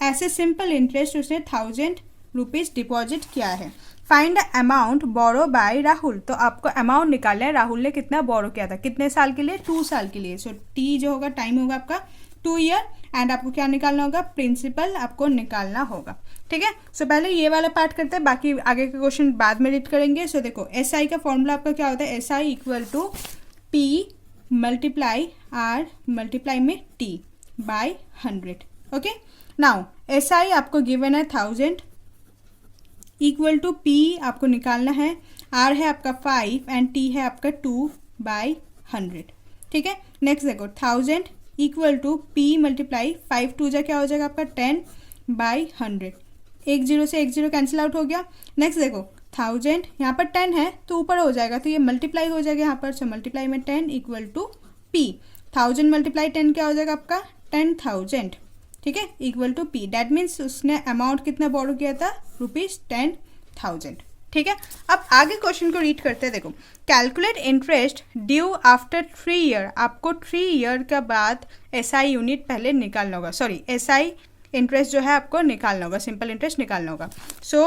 [SPEAKER 1] ऐसे सिंपल इंटरेस्ट उसने ₹1000 डिपॉजिट किया है। Find the amount borrow by Rahul. तो आपको अमाउंट निकालना है, राहुल ने कितना बोरो किया था, कितने साल के लिए, 2 साल के लिए। सो टी जो होगा टाइम होगा आपका 2 year एंड आपको क्या निकालना होगा, प्रिंसिपल आपको निकालना होगा। ठीक है, सो पहले ये वाला पार्ट करते हैं, बाकी आगे के क्वेश्चन बाद में रीड करेंगे। सो देखो एस आई का फॉर्मूला आपका क्या होता है, SI = P × R मल्टीप्लाई में T by 100। Okay, now SI आपको गिवन है 1000 इक्वल टू P आपको निकालना है, R है आपका 5 एंड T है आपका 2/100। ठीक है, नेक्स्ट देखो 1000 इक्वल टू P × 5 2 जा क्या हो जाएगा आपका 10/100। 1 0 से 1 0 कैंसिल आउट हो गया। नेक्स्ट देखो 1000 यहाँ पर 10 है तो ऊपर हो जाएगा, तो ये मल्टीप्लाई हो जाएगा यहाँ पर, सो मल्टीप्लाई में 10 इक्वल टू P। 1000 × 10 क्या हो जाएगा आपका 10,000। ठीक है, equal to P। That means उसने अमाउंट कितना बोरो किया था, ₹10,000। ठीक है, अब आगे क्वेश्चन को रीड करते हैं। देखो, calculate interest due after 3 year। आपको 3 year के बाद SI यूनिट पहले निकालना होगा, सॉरी SI इंटरेस्ट जो है आपको निकालना होगा, सिंपल इंटरेस्ट निकालना होगा। सो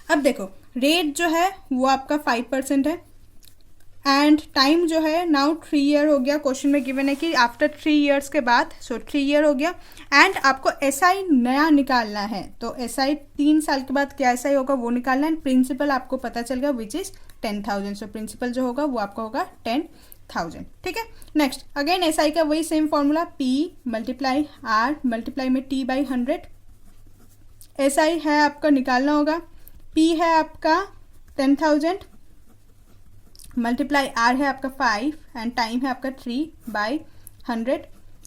[SPEAKER 1] अब देखो रेट जो है वो आपका 5% है एंड टाइम जो है नाउ 3 year हो गया। क्वेश्चन में गिवन है कि आफ्टर 3 years के बाद, सो 3 year हो गया एंड आपको SI नया निकालना है। तो SI 3 साल के बाद क्या SI होगा वो निकालना है। प्रिंसिपल आपको पता चल गया विच इज 10,000, सो प्रिंसिपल जो होगा वो आपका होगा 10,000। ठीक है, नेक्स्ट अगेन SI का वही same formula, P × R multiply में T/100। SI है आपका निकालना होगा, P है आपका 10,000 मल्टीप्लाई R है आपका 5 एंड टाइम है आपका 3/100।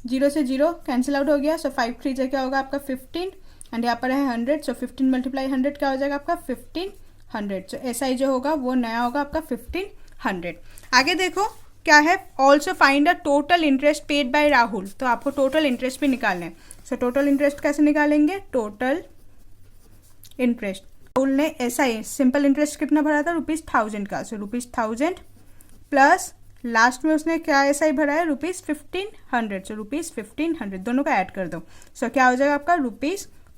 [SPEAKER 1] 0 से 0 कैंसिल आउट हो गया, सो 5 3 जा क्या होगा आपका 15 एंड यहाँ पर है 100, सो 15 × 100 क्या हो जाएगा आपका 1500। सो SI जो होगा वो नया होगा आपका 1500। आगे देखो क्या है, also find the total interest paid by Rahul. तो आपको टोटल इंटरेस्ट भी निकालना है। सो टोटल इंटरेस्ट कैसे निकालेंगे, टोटल इंटरेस्ट, राहुल ने SI सिंपल इंटरेस्ट कितना भरा था, ₹1000 का, सो ₹1000 प्लस लास्ट में उसने क्या SI भरा है, ₹1500, सो ₹1500 दोनों का ऐड कर दो, सो क्या हो जाएगा आपका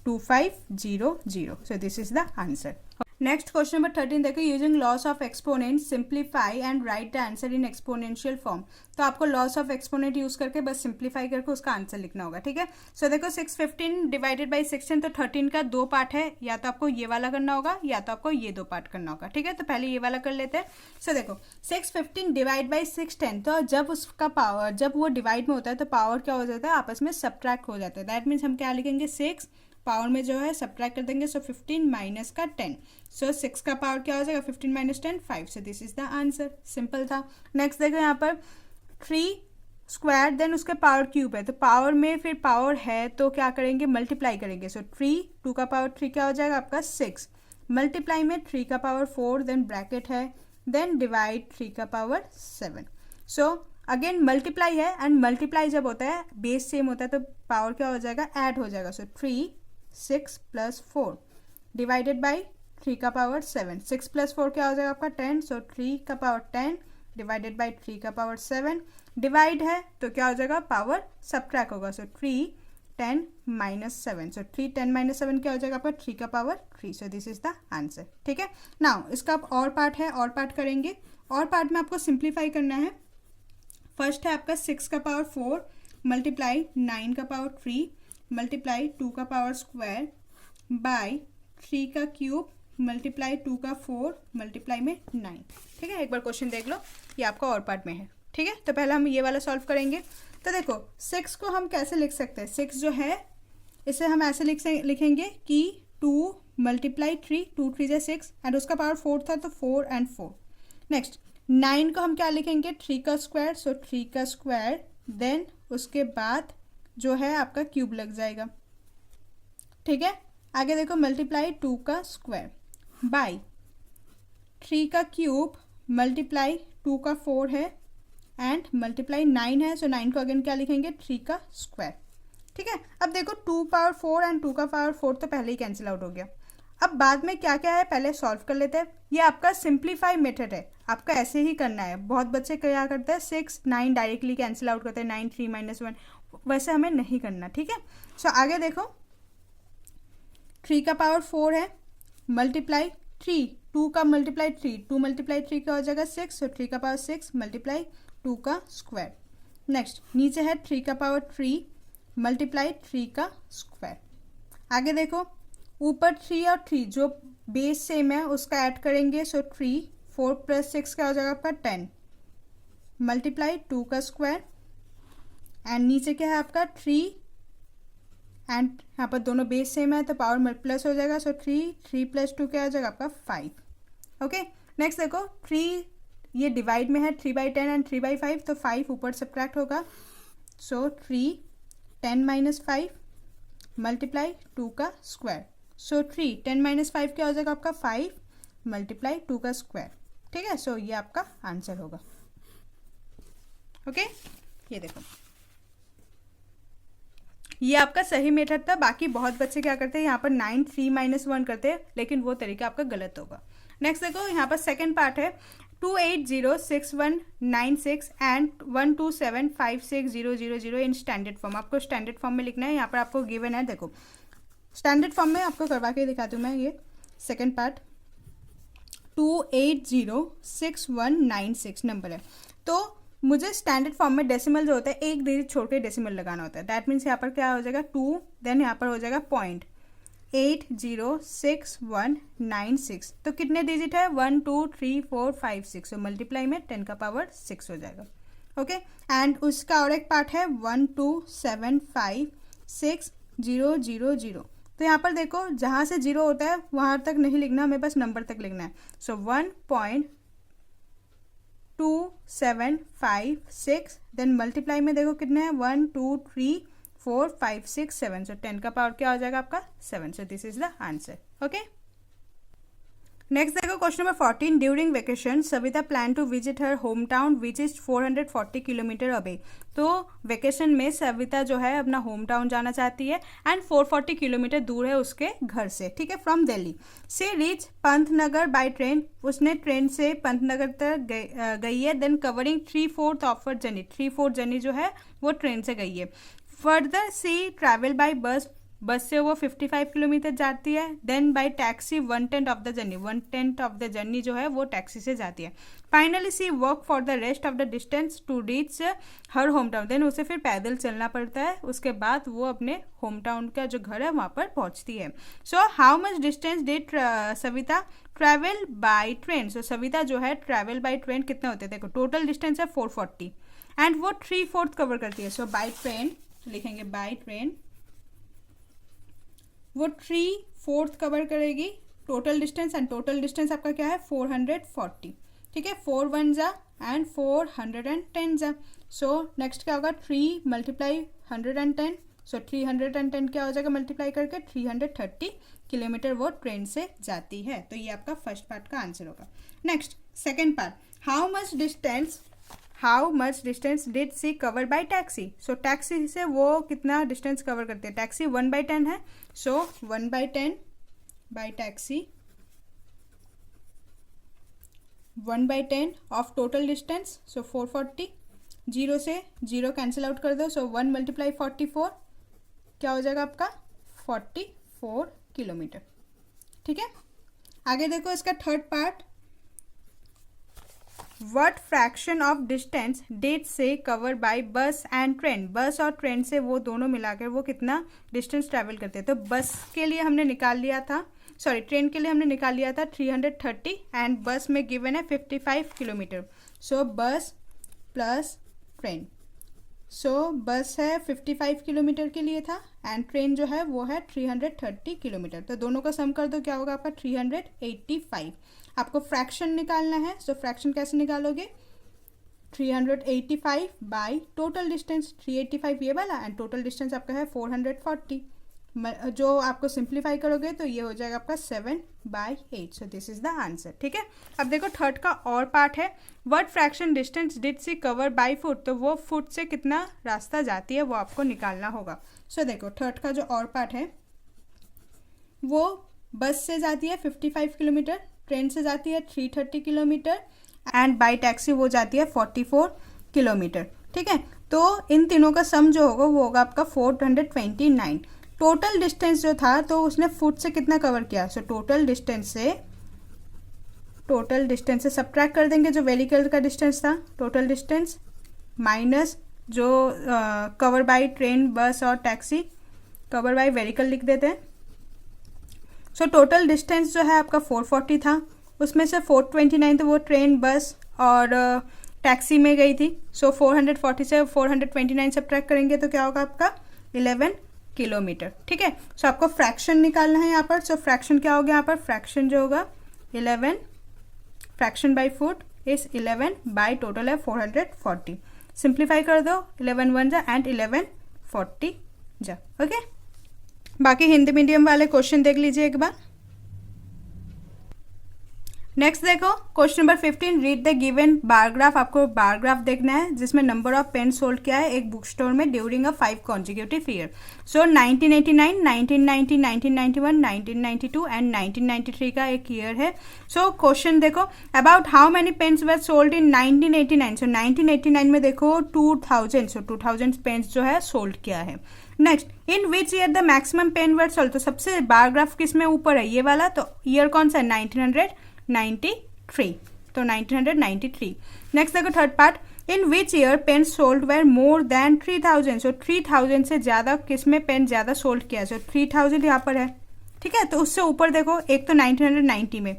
[SPEAKER 1] 2500. So this is the answer. Next question number 13 देखो, using loss of exponent simplify and right the answer in exponential form. तो आपको लॉस ऑफ एक्सपोनेंट यूज करके बस सिंप्लीफाई करके उसका आंसर लिखना होगा. ठीक है. सो देखो 615 डिवाइडेड बाई 16, तो 13 का दो पार्ट है, या तो आपको ये वाला करना होगा या तो आपको ये दो पार्ट करना होगा. ठीक है. तो पहले ये वाला कर लेते हैं. सो देखो 615 डिवाइड बाई 610, तो जब उसका पावर, जब वो डिवाइड में होता है तो पावर क्या हो जाता है, आपस में सब्ट्रैक्ट हो जाता है. दैट मीन्स हम क्या लिखेंगे, 6 पावर में जो है सब्ट्रैक्ट कर देंगे. सो 15 माइनस का 10. सो 6 का पावर क्या हो जाएगा, 15 minus 10 5. So this is the answer. Simple था. नेक्स्ट देखो यहाँ पर 3 स्क्वायर देन उसके पावर क्यूब है, तो पावर में फिर पावर है तो क्या करेंगे, मल्टीप्लाई करेंगे. सो 3 2 का पावर 3 क्या हो जाएगा आपका 6, मल्टीप्लाई में 3 का पावर 4 देन ब्रैकेट है, देन डिवाइड 3 का पावर 7. सो अगेन मल्टीप्लाई है, एंड मल्टीप्लाई जब होता है बेस सेम होता है तो पावर क्या हो जाएगा, ऐड हो जाएगा. सो 3 6 प्लस 4 डिवाइडेड बाई 3 का पावर 7. 6 प्लस 4 क्या हो जाएगा आपका 10. सो 3 का पावर 10 डिवाइडेड बाई 3 का पावर 7. डिवाइड है तो क्या हो जाएगा, पावर सब्ट्रैक्ट होगा. सो 3 10 माइनस 7. सो 3 10 माइनस 7 क्या हो जाएगा आपका 3 का power 3. So this is the answer. ठीक है. नाउ इसका आप और पार्ट है, और पार्ट करेंगे. और पार्ट में आपको सिंप्लीफाई करना है. फर्स्ट है आपका 6 का पावर 4 मल्टीप्लाई 9 का पावर 3 मल्टीप्लाई 2 का पावर स्क्वायर बाय 3 का क्यूब मल्टीप्लाई 2 का 4 मल्टीप्लाई में 9. ठीक है. एक बार क्वेश्चन देख लो, ये आपका और पार्ट में है. ठीक है. तो पहले हम ये वाला सॉल्व करेंगे. तो देखो 6 को हम कैसे लिख सकते हैं, 6 जो है इसे हम ऐसे लिखेंगे कि 2 मल्टीप्लाई 3, 2 3 जा 6, एंड उसका पावर 4 था तो 4 एंड 4. नेक्स्ट 9 को हम क्या लिखेंगे, 3 का स्क्वायर. सो 3 का स्क्वायर देन उसके बाद जो है आपका क्यूब लग जाएगा. ठीक है. आगे देखो मल्टीप्लाई 2 का स्क्वायर बाय 3 का क्यूब मल्टीप्लाई 2 का 4 है एंड मल्टीप्लाई 9 है. सो 9 को अगेन क्या लिखेंगे, 3 का स्क्वायर. ठीक है. अब देखो 2 पावर 4 एंड 2 का पावर 4 तो पहले ही कैंसिल आउट हो गया. अब बाद में क्या क्या है पहले सॉल्व कर लेते हैं. ये आपका सिंप्लीफाई मेथड है, आपका ऐसे ही करना है. बहुत बच्चे क्या करते हैं 6 9 डायरेक्टली कैंसिल आउट करते हैं, 9 3 माइनस 1, वैसे हमें नहीं करना. ठीक है. सो आगे देखो 3 का पावर 4 है मल्टीप्लाई 3, 2 का मल्टीप्लाई 3, 2 मल्टीप्लाई 3 का हो जाएगा 6. सो 3 का पावर 6 मल्टीप्लाई 2 का स्क्वायर. नेक्स्ट नीचे है 3 का पावर 3 मल्टीप्लाई 3 का स्क्वायर. आगे देखो ऊपर 3 और 3 जो बेस सेम है उसका ऐड करेंगे. सो 3 4 प्लस 6 क्या हो जाएगा आपका 10 मल्टीप्लाई 2 का स्क्वायर, एंड नीचे क्या है आपका 3, एंड यहाँ पर दोनों बेस सेम है तो पावर प्लस हो जाएगा. सो 3 प्लस 2 क्या हो जाएगा आपका 5. ओके. नेक्स्ट देखो 3 ये डिवाइड में है 3/10 एंड 3/5, तो 5 ऊपर सब्ट्रैक्ट होगा. सो 3 10 माइनस 5 मल्टीप्लाई 2 का स्क्वायर. सो 3 10 माइनस 5 क्या हो जाएगा आपका 5 मल्टीप्लाई 2 का स्क्वायर. ठीक है. सो ये आपका आंसर होगा. ओके. ये देखो ये आपका सही मेथड था. बाकी बहुत बच्चे क्या करते हैं यहाँ पर 9 3 माइनस 1 करते हैं, लेकिन वो तरीका आपका गलत होगा. नेक्स्ट देखो यहाँ पर सेकंड पार्ट है 2806196 एंड 1275600 इन स्टैंडर्ड फॉर्म. आपको स्टैंडर्ड फॉर्म में लिखना है. यहाँ पर आपको गिवन है, देखो स्टैंडर्ड फॉर्म में आपको करवा के दिखाती हूँ मैं. ये सेकंड पार्ट 2806196 नंबर है, तो मुझे स्टैंडर्ड फॉर्म में डेसिमल जो होता है एक डिजिट छोड़ के डेसिमल लगाना होता है. दैट मीन्स यहाँ पर क्या हो जाएगा 2, देन यहाँ पर हो जाएगा 0.806196. तो कितने डिजिट है 1 2 3 4 5 6. तो मल्टीप्लाई में 10 का पावर 6 हो जाएगा. ओके. एंड उसका और एक पार्ट है 1275600. तो यहाँ पर देखो जहाँ से 0 होता है वहाँ तक नहीं लिखना, हमें बस नंबर तक लिखना है. सो 1.2756 देन मल्टीप्लाई में देखो कितने हैं 1 2 3 4 5 6 7. सो 10 का पावर क्या हो जाएगा आपका 7. So this is the answer. Okay. Next देखो question number 14. During vacation Savita plan to visit her home town which is 440 kilometre away. तो वेकेशन में सविता जो है अपना होम टाउन जाना चाहती है एंड 440 किलोमीटर दूर है उसके घर से. ठीक है. फ्रॉम दिल्ली से रीच पंतनगर बाय ट्रेन. उसने ट्रेन से पंतनगर तक गई है. Then covering 3/4 of journey. 3/4 journey जो है वो ट्रेन से गई है. फर्दर सी ट्रैवल बाय बस बस से वो 55 किलोमीटर जाती है। Then by taxi 1/10 of the journey, 1/10 of the journey जो है वो टैक्सी से जाती है। Finally she walk for the rest of the distance to reach her home town, then उसे फिर पैदल चलना पड़ता है, उसके बाद वो अपने होम टाउन का जो घर है वहाँ पर पहुँचती है। So how much distance did Savita travel by train, so Savita जो है ट्रैवल बाय ट्रेन कितना होते हैं, देखो टोटल डिस्टेंस है 440 एंड वो 3/4 कवर करती है। सो बाय ट्रेन लिखेंगे, बाय ट्रेन वो 3/4 कवर करेगी total distance, and total distance आपका क्या है 440, ठीक है, 4 1 जा एंड 410 जा। सो नेक्स्ट क्या होगा 3 × 110, सो 310 क्या हो जाएगा मल्टीप्लाई करके 330 किलोमीटर वो ट्रेन से जाती है। तो ये आपका फर्स्ट पार्ट का आंसर होगा। Next second part, how much distance did she cover by taxi, so taxi से वो कितना डिस्टेंस कवर करते हैं, टैक्सी 1/10 है, so 1/10 by taxi 1/10 of total distance, so 440, 0 से 0 कैंसिल आउट कर दो, सो 1 × 44 क्या हो जाएगा आपका 44 किलोमीटर, ठीक है। आगे देखो इसका third part, What fraction of distance did say cover by bus and train, बस और ट्रेन से वो दोनों मिलाकर वो कितना डिस्टेंस ट्रैवल करते हैं। तो बस के लिए हमने निकाल लिया था, सॉरी ट्रेन के लिए हमने निकाल लिया था 330 एंड बस में गिवन है 55 किलोमीटर। सो बस प्लस ट्रेन, सो बस है 55 किलोमीटर के लिए था एंड ट्रेन जो है वो है 330 किलोमीटर। तो दोनों का सम कर दो, क्या होगा आपका 385। आपको फ्रैक्शन निकालना है, सो फ्रैक्शन कैसे निकालोगे 385 बाय टोटल डिस्टेंस, 385 ये वाला एंड टोटल डिस्टेंस आपका है 440, जो आपको सिंप्लीफाई करोगे तो ये हो जाएगा आपका 7/8। So this is the answer, ठीक है। अब देखो थर्ड का और पार्ट है, what fraction distance did she cover by foot, तो वो फुट से कितना रास्ता जाती है वो आपको निकालना होगा। सो देखो थर्ड का जो और पार्ट है वो बस से जाती है 55 किलोमीटर, ट्रेन से जाती है 330 किलोमीटर एंड बाय टैक्सी वो जाती है 44 किलोमीटर, ठीक है। तो इन तीनों का सम जो होगा वो होगा आपका 429। टोटल डिस्टेंस जो था तो उसने फुट से कितना कवर किया, सो टोटल डिस्टेंस से सब्ट्रैक्ट कर देंगे जो व्हीकल का डिस्टेंस था, टोटल डिस्टेंस माइनस जो कवर बाय ट्रेन बस और टैक्सी, कवर बाय व्हीकल लिख देते हैं। सो टोटल डिस्टेंस जो है आपका 440 था, उसमें से 429 तो वो ट्रेन बस और टैक्सी में गई थी। सो 440 से 429 सब्ट्रैक्ट करेंगे तो क्या होगा आपका 11 किलोमीटर, ठीक है। सो आपको फ्रैक्शन निकालना है यहाँ पर। सो फ्रैक्शन क्या हो गया यहाँ पर, फ्रैक्शन जो होगा 11, fraction by foot is 11 by total है 440, सिंप्लीफाई कर दो 11 1 जा एंड 1140 जा, ओके। बाकी हिंदी मीडियम वाले क्वेश्चन देख लीजिए एक बार। नेक्स्ट देखो question number 15, read the given bar graph, आपको बारग्राफ देखना है जिसमें नंबर ऑफ पेन सोल्ड किया है एक बुक स्टोर में ड्यूरिंग अ 5 कॉन्जिक्यूटिव ईयर। सो 1989, 1990, 1991, 1992 एंड 1993 का एक ईयर है। सो क्वेश्चन देखो, about how many pens were sold in 1989, सो 1989 में देखो 2000, सो 2000 पेन्स जो है सोल्ड किया है। Next, in which year the maximum pain were sold, तो सबसे बारग्राफ किस में ऊपर है ये वाला, तो ईयर कौन सा है 1993, तो 1993। नेक्स्ट देखो third part, in which year pen sold were more than 3000, सो 3000 से ज़्यादा किस में पेन ज़्यादा सोल्ड किया, सो 3000 यहाँ पर है, ठीक है। तो उससे ऊपर देखो, एक तो 1990 में,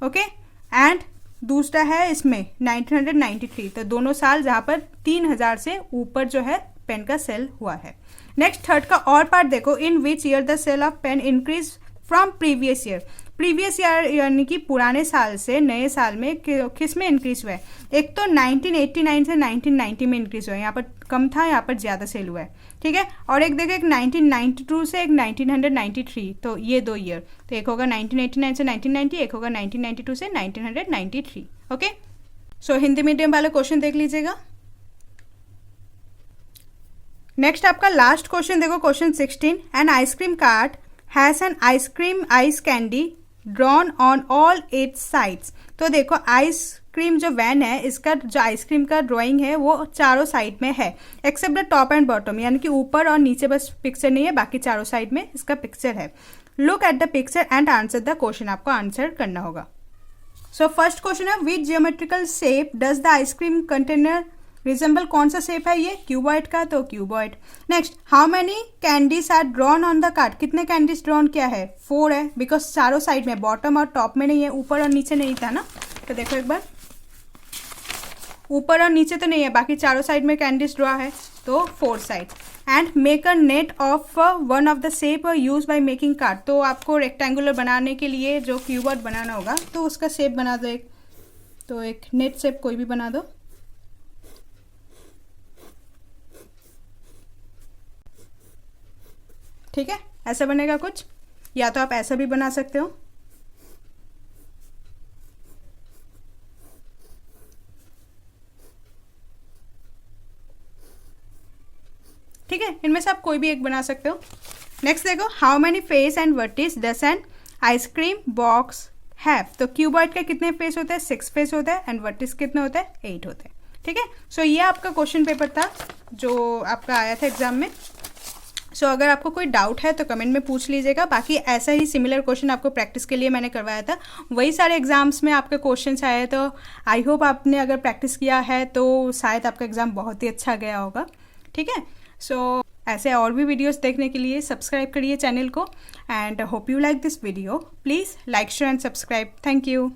[SPEAKER 1] ओके, एंड दूसरा है इसमें 1993, तो दोनों साल जहाँ पर 3000 से ऊपर जो है पेन का सेल हुआ है। नेक्स्ट थर्ड का और पार्ट देखो, in which year the sale of pen increase from previous year, previous year यानी कि पुराने साल से नए साल में किस में इंक्रीज हुआ है, एक तो 1989 से 1990 में इंक्रीज हुआ है, यहाँ पर कम था यहाँ पर ज़्यादा सेल हुआ है, ठीक है। और एक देखो एक 1992 से एक 1993, तो ये 2 ईयर, तो एक होगा 1989 से 1990, एक होगा 1992 से 1993, ओके। सो हिंदी मीडियम वाले क्वेश्चन देख लीजिएगा। नेक्स्ट आपका लास्ट क्वेश्चन देखो, question 16, an ice cream cart has an ice cream ice candy drawn on all it's sides, तो देखो आइस आइसक्रीम जो वैन है, इसका जो आइसक्रीम का ड्राइंग है वो चारों साइड में है, except the top and bottom, यानी कि ऊपर और नीचे बस पिक्चर नहीं है, बाकी चारों साइड में इसका पिक्चर है। Look at the picture and answer the question, आपको आंसर करना होगा। सो फर्स्ट क्वेश्चन है, which geometrical shape does the ice cream container resemble, कौन सा शेप है ये, क्यूबॉइड का, तो cuboid. Next, how many candies are drawn on the card, कितने कैंडीज ड्रॉन किया है, 4 है, बिकॉज चारों साइड में, बॉटम और टॉप में नहीं है, ऊपर और नीचे नहीं था ना, तो देखो एक बार, ऊपर और नीचे तो नहीं है, बाकी चारों साइड में कैंडीज ड्रॉ है, तो 4 side. And make a net of one of the shape use by making card, तो आपको रेक्टेंगुलर बनाने के लिए जो क्यूबॉइड बनाना होगा तो उसका शेप बना दो एक, तो एक नेट शेप कोई भी बना दो। ठीक है, ऐसा बनेगा कुछ, या तो आप ऐसा भी बना सकते हो। ठीक है, इनमें से आप कोई भी एक बना सकते हो। नेक्स्ट देखो, how many face and vertices does an ice cream box have, तो क्यूबॉइड के कितने फेस होते हैं, 6 फेस होते हैं, एंड वर्टिस कितने होते हैं, 8 होते हैं। ठीक है, सो ये आपका क्वेश्चन पेपर था जो आपका आया था एग्जाम में। सो अगर आपको कोई डाउट है तो कमेंट में पूछ लीजिएगा, बाकी ऐसा ही सिमिलर क्वेश्चन आपको प्रैक्टिस के लिए मैंने करवाया था, वही सारे एग्जाम्स में आपके क्वेश्चंस आए, तो आई होप आपने अगर प्रैक्टिस किया है तो शायद आपका एग्ज़ाम बहुत ही अच्छा गया होगा। ठीक है, सो ऐसे और भी वीडियोस देखने के लिए सब्सक्राइब करिए चैनल को, and hope you like this video, please like share and subscribe. Thank you.